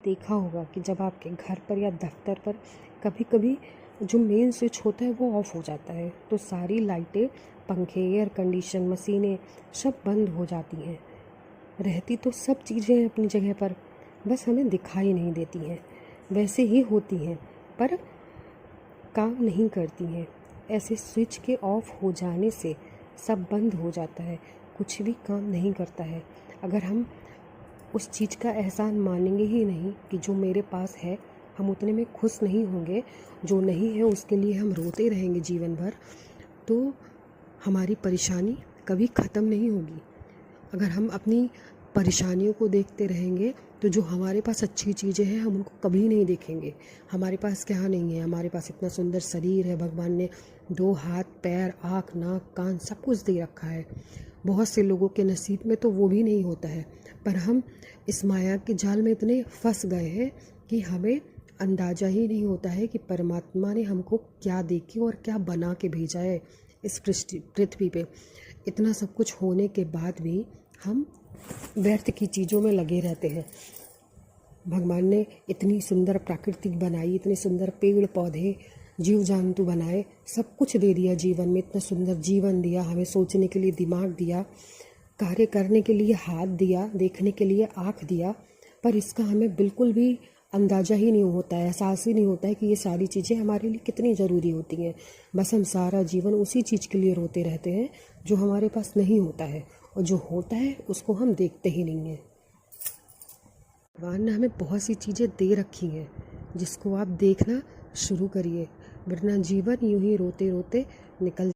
देखा होगा कि जब आपके घर पर या दफ्तर पर कभी कभी जो मेन स्विच होता है वो ऑफ़ हो जाता है, तो सारी लाइटें, पंखे, एयर कंडीशन, मशीनें सब बंद हो जाती हैं। रहती तो सब चीज़ें अपनी जगह पर, बस हमें दिखाई नहीं देती हैं। वैसे ही होती हैं पर काम नहीं करती हैं। ऐसे स्विच के ऑफ हो जाने से सब बंद हो जाता है, कुछ भी काम नहीं करता है। अगर हम उस चीज़ का एहसान मानेंगे ही नहीं कि जो मेरे पास है, हम उतने में खुश नहीं होंगे, जो नहीं है उसके लिए हम रोते रहेंगे जीवन भर, तो हमारी परेशानी कभी ख़त्म नहीं होगी। अगर हम अपनी परेशानियों को देखते रहेंगे तो जो हमारे पास अच्छी चीज़ें हैं हम उनको कभी नहीं देखेंगे। हमारे पास क्या नहीं है, हमारे पास इतना सुंदर शरीर है, भगवान ने 2 हाथ, पैर, आँख, नाक, कान सब कुछ दे रखा है। बहुत से लोगों के नसीब में तो वो भी नहीं होता है, पर हम इस माया के जाल में इतने फंस गए हैं कि हमें अंदाज़ा ही नहीं होता है कि परमात्मा ने हमको क्या दे के और क्या बना के भेजा है इस पृथ्वी पे। इतना सब कुछ होने के बाद भी हम व्यर्थ की चीज़ों में लगे रहते हैं। भगवान ने इतनी सुंदर प्रकृति बनाई, इतने सुंदर पेड़ पौधे, जीव जंतु बनाए, सब कुछ दे दिया जीवन में, इतना सुंदर जीवन दिया, हमें सोचने के लिए दिमाग दिया, कार्य करने के लिए हाथ दिया, देखने के लिए आँख दिया, पर इसका हमें बिल्कुल भी अंदाज़ा ही नहीं होता है, एहसास ही नहीं होता है कि ये सारी चीज़ें हमारे लिए कितनी ज़रूरी होती हैं। बस हम सारा जीवन उसी चीज़ के लिए रोते रहते हैं जो हमारे पास नहीं होता है, और जो होता है उसको हम देखते ही नहीं हैं। भगवान ने हमें बहुत सी चीज़ें दे रखी हैं जिसको आप देखना शुरू करिए, वरना जीवन यूं ही रोते रोते निकल